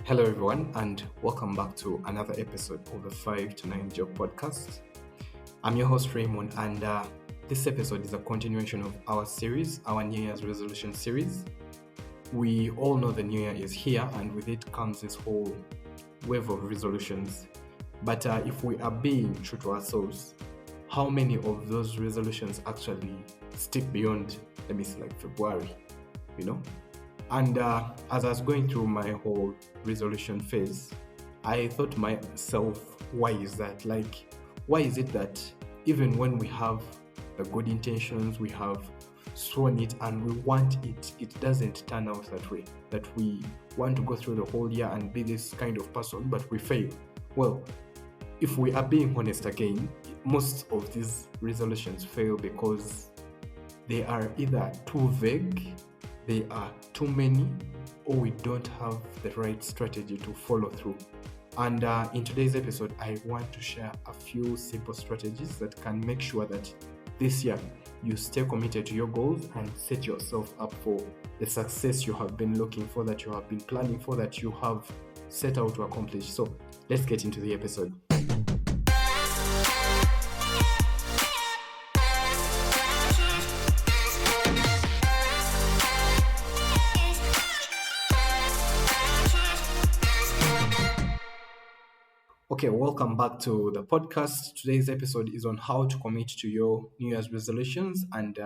Hello, everyone, and welcome back to another episode of the 5 to 9 Job podcast. I'm your host, Raymond, and this episode is a continuation of our series, our New Year's resolution series. We all know the New Year is here, and with it comes this whole wave of resolutions. But if we are being true to ourselves, how many of those resolutions actually stick beyond, let me say, like February, you know? And as I was going through my whole resolution phase, I thought to myself, why is that? Like, why is it that even when we have the good intentions, we have sworn it and we want it, it doesn't turn out that way? That we want to go through the whole year and be this kind of person, but we fail. Well, if we are being honest again, most of these resolutions fail because they are either too vague, they are too many, or we don't have the right strategy to follow through. And in today's episode, I want to share a few simple strategies that can make sure that this year you stay committed to your goals and set yourself up for the success you have been looking for, that you have been planning for, that you have set out to accomplish. So let's get into the episode. Okay, welcome back to the podcast. Today's episode is on how to commit to your New Year's resolutions and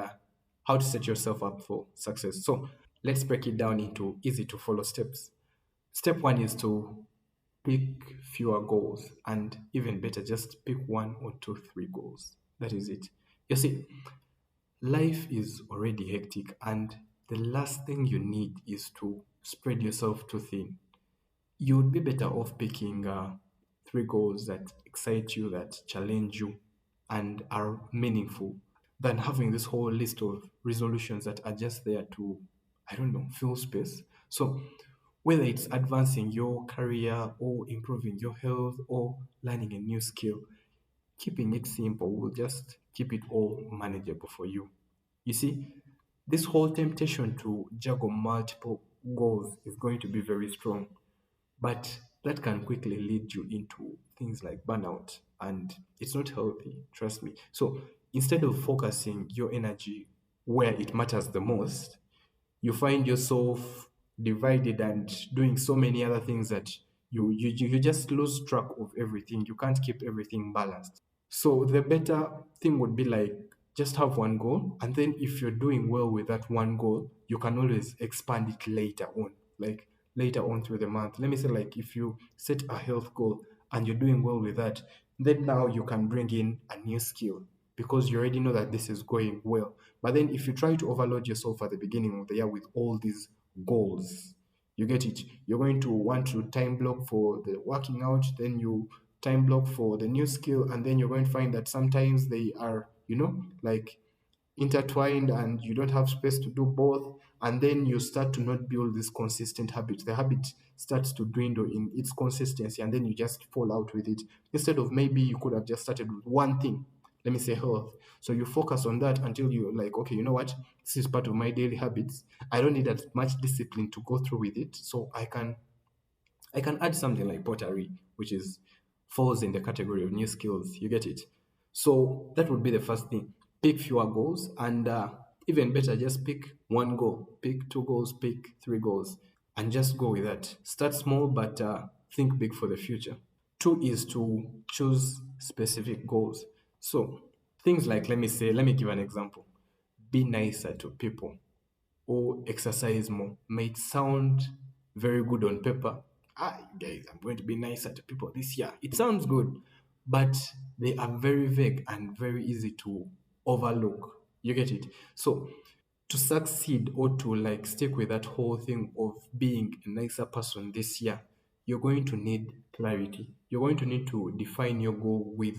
how to set yourself up for success. So let's break it down into easy to follow steps. Step one is to pick fewer goals, and even better, just pick one or two, three goals. That is it. You see, life is already hectic, and the last thing you need is to spread yourself too thin. You would be better off picking three goals that excite you, that challenge you, and are meaningful than having this whole list of resolutions that are just there to, I don't know, fill space. So, whether it's advancing your career or improving your health or learning a new skill, keeping it simple will just keep it all manageable for you. You see, this whole temptation to juggle multiple goals is going to be very strong, but that can quickly lead you into things like burnout, and it's not healthy, trust me. So instead of focusing your energy where it matters the most, you find yourself divided and doing so many other things that you just lose track of everything. You can't keep everything balanced. So the better thing would be like just have one goal, and then if you're doing well with that one goal, you can always expand it later on, like later on through the month. Let me say, like if you set a health goal and you're doing well with that, then now you can bring in a new skill because you already know that this is going well. But then if you try to overload yourself at the beginning of the year with all these goals, you get it. You're going to want to time block for the working out, then you time block for the new skill, and then you're going to find that sometimes they are, like intertwined and you don't have space to do both, and then you start to not build this consistent habit. The habit starts to dwindle in its consistency, and then you just fall out with it. Instead of maybe you could have just started with one thing, let me say health. So you focus on that until you're like, okay, you know what, this is part of my daily habits. I don't need as much discipline to go through with it, so I can add something like pottery, which is falls in the category of new skills. You get it? So that would be the first thing. Pick fewer goals, and even better, just pick one goal. Pick two goals, pick three goals, and just go with that. Start small, but think big for the future. Two is to choose specific goals. So things like, let me give an example. Be nicer to people or exercise more might sound very good on paper. Guys, I'm going to be nicer to people this year. It sounds good, but they are very vague and very easy to overlook. You get it? So, to succeed or to like stick with that whole thing of being a nicer person this year, you're going to need clarity. You're going to need to define your goal with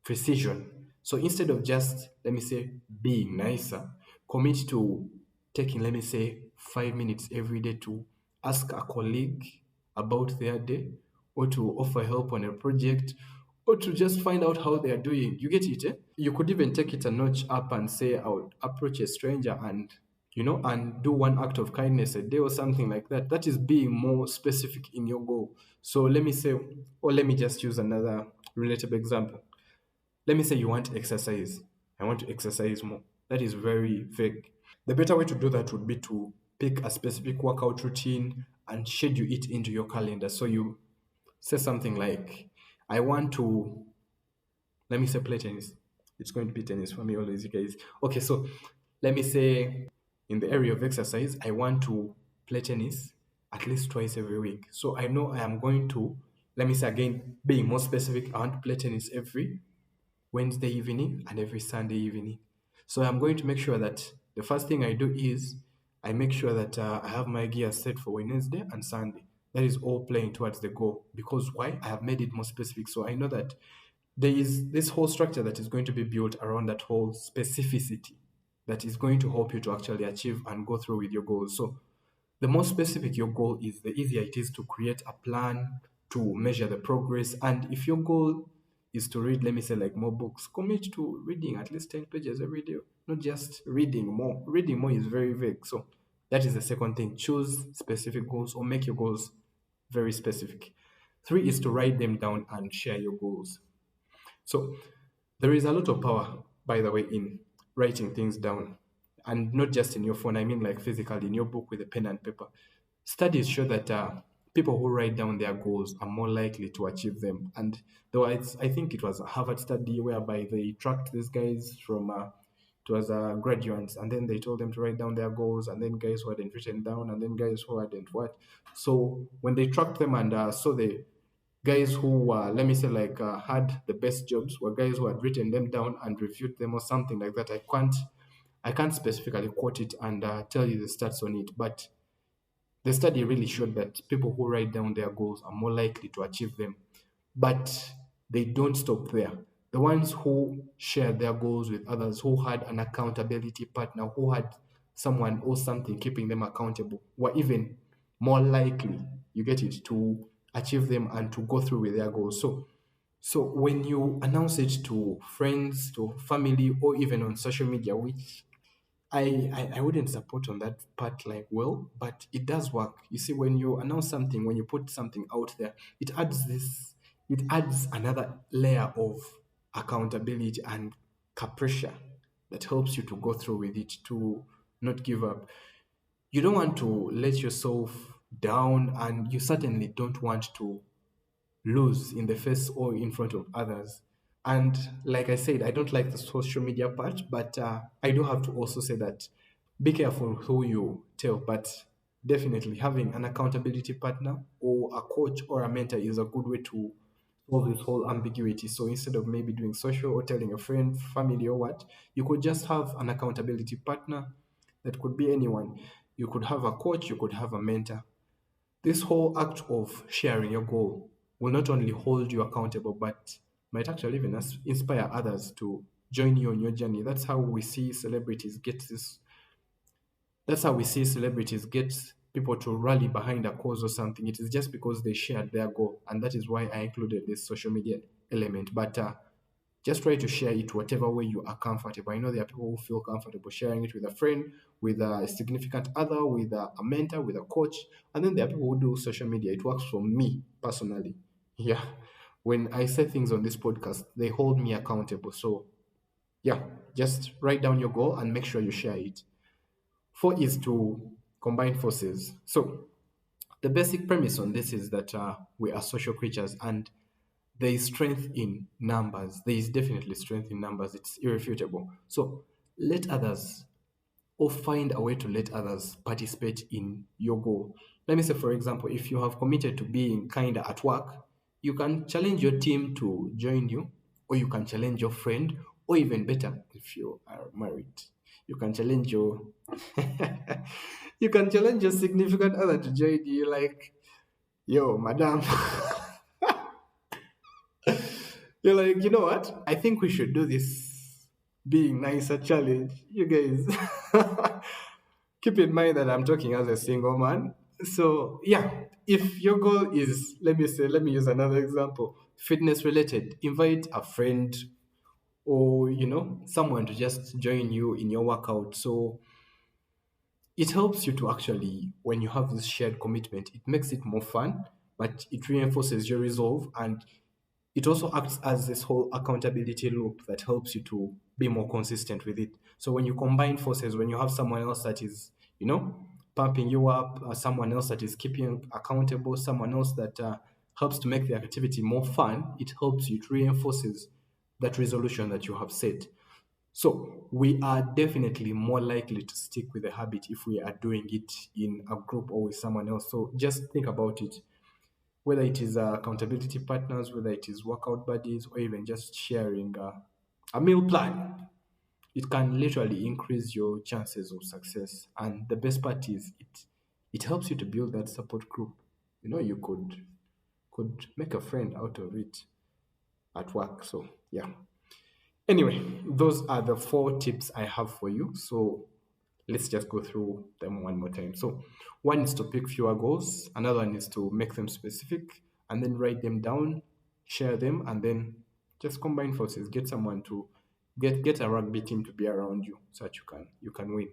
precision. So instead of just, let me say, being nicer, commit to taking, let me say, 5 minutes every day to ask a colleague about their day, or to offer help on a project, or to just find out how they are doing. You get it? Eh? You could even take it a notch up and say, I would approach a stranger and and do one act of kindness a day or something like that. That is being more specific in your goal. So let me say, or let me just use another relatable example. Let me say you want to exercise. I want to exercise more. That is very vague. The better way to do that would be to pick a specific workout routine and schedule it into your calendar. So you say something like, I want to, let me say, play tennis. It's going to be tennis for me always, you guys. Okay, so let me say in the area of exercise, I want to play tennis at least twice every week. So I know I am going to, let me say again, being more specific, I want to play tennis every Wednesday evening and every Sunday evening. So I'm going to make sure that the first thing I do is I make sure that I have my gear set for Wednesday and Sunday. That is all playing towards the goal. Because why? I have made it more specific. So I know that there is this whole structure that is going to be built around that whole specificity that is going to help you to actually achieve and go through with your goals. So the more specific your goal is, the easier it is to create a plan, to measure the progress. And if your goal is to read, let me say, like more books, commit to reading at least 10 pages every day, not just reading more. Reading more is very vague. So that is the second thing. Choose specific goals or make your goals very specific. Three is to write them down and share your goals. So there is a lot of power, by the way, in writing things down. And not just in your phone, I mean like physically in your book with a pen and paper. Studies show that people who write down their goals are more likely to achieve them. And though I think it was a Harvard study whereby they tracked these guys from, it was graduates, and then they told them to write down their goals, and then guys who hadn't written down, and then guys who hadn't what. So when they tracked them and saw the guys who let me say like had the best jobs were guys who had written them down and reviewed them or something like that. I can't specifically quote it and tell you the stats on it, but the study really showed that people who write down their goals are more likely to achieve them. But they don't stop there. The ones who shared their goals with others, who had an accountability partner, who had someone or something keeping them accountable, were even more likely, you get it, to achieve them and to go through with their goals. So when you announce it to friends, to family, or even on social media, which I wouldn't support on that part like well, but it does work. You see, when you announce something, when you put something out there, it adds another layer of accountability and pressure that helps you to go through with it, to not give up. You don't want to let yourself down, and you certainly don't want to lose in the face or in front of others. And like I said, I don't like the social media part, but I do have to also say that be careful who you tell. But definitely having an accountability partner or a coach or a mentor is a good way to solve this whole ambiguity. So instead of maybe doing social or telling a friend, family, or what, you could just have an accountability partner that could be anyone. You could have a coach, you could have a mentor. This whole act of sharing your goal will not only hold you accountable, but might actually even inspire others to join you on your journey. That's how we see celebrities get people to rally behind a cause or something. It is just because they shared their goal, and that is why I included this social media element. But just try to share it whatever way you are comfortable. I know there are people who feel comfortable sharing it with a friend, with a significant other, with a mentor, with a coach, and then there are people who do social media. It works for me personally. Yeah, when I say things on this podcast, they hold me accountable. So yeah, just write down your goal and make sure you share it. Four is to combine forces. So the basic premise on this is that we are social creatures, and there is strength in numbers. There is definitely strength in numbers. It's irrefutable. So let others, or find a way to let others participate in your goal. Let me say, for example, if you have committed to being kinder at work, you can challenge your team to join you, or you can challenge your friend, or even better, if you are married, you can challenge your you can challenge your significant other to join you. Like, yo, madam, you're like, you know what? I think we should do this being nicer challenge. You guys, keep in mind that I'm talking as a single man. So, yeah, if your goal is, let me use another example, fitness related, invite a friend or, someone to just join you in your workout. So, It helps you to actually, when you have this shared commitment, it makes it more fun, but it reinforces your resolve, and it also acts as this whole accountability loop that helps you to be more consistent with it. So when you combine forces, when you have someone else that is, pumping you up, someone else that is keeping you accountable, someone else that helps to make the activity more fun, it helps you, it reinforces that resolution that you have set. So we are definitely more likely to stick with the habit if we are doing it in a group or with someone else. So just think about it, whether it is accountability partners, whether it is workout buddies, or even just sharing a meal plan. It can literally increase your chances of success. And the best part is it helps you to build that support group. You could make a friend out of it at work. So yeah. Anyway, those are the 4 tips I have for you. So let's just go through them one more time. So, one is to pick fewer goals, another one is to make them specific, and then write them down, share them, and then just combine forces. Get someone to get a rugby team to be around you so that you can win.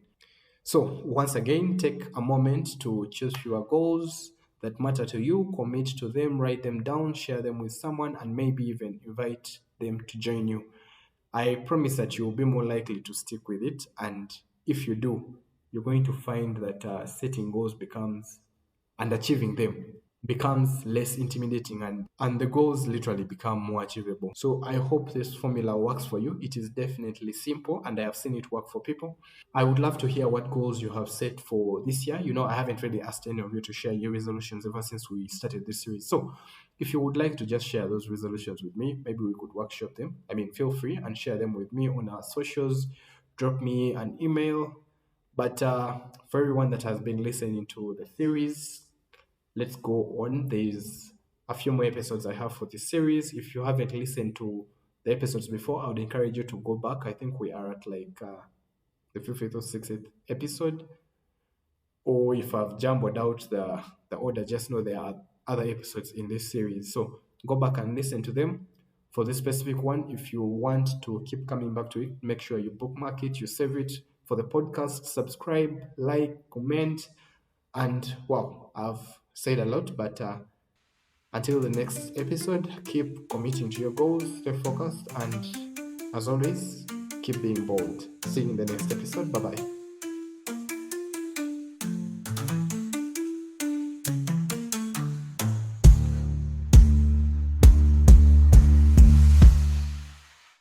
So, once again, take a moment to choose fewer goals that matter to you, commit to them, write them down, share them with someone, and maybe even invite them to join you. I promise that you'll be more likely to stick with it. And if you do, you're going to find that setting goals becomes and achieving them becomes less intimidating, and the goals literally become more achievable. So I hope this formula works for you. It is definitely simple and I have seen it work for people. I would love to hear what goals you have set for this year. I haven't really asked any of you to share your resolutions ever since we started this series. So, if you would like to just share those resolutions with me, maybe we could workshop them. I mean, feel free and share them with me on our socials. Drop me an email. But for everyone that has been listening to the series, let's go on. There's a few more episodes I have for this series. If you haven't listened to the episodes before, I would encourage you to go back. I think we are at like the 50th or 60th episode. Or if I've jumbled out the order, just know there are other episodes in this series. So go back and listen to them. For this specific one, if you want to keep coming back to it, make sure you bookmark it, you save it for the podcast, subscribe, like, comment, and wow, I've said a lot, but until the next episode, keep committing to your goals, stay focused, and as always, keep being bold. See you in the next episode. Bye bye.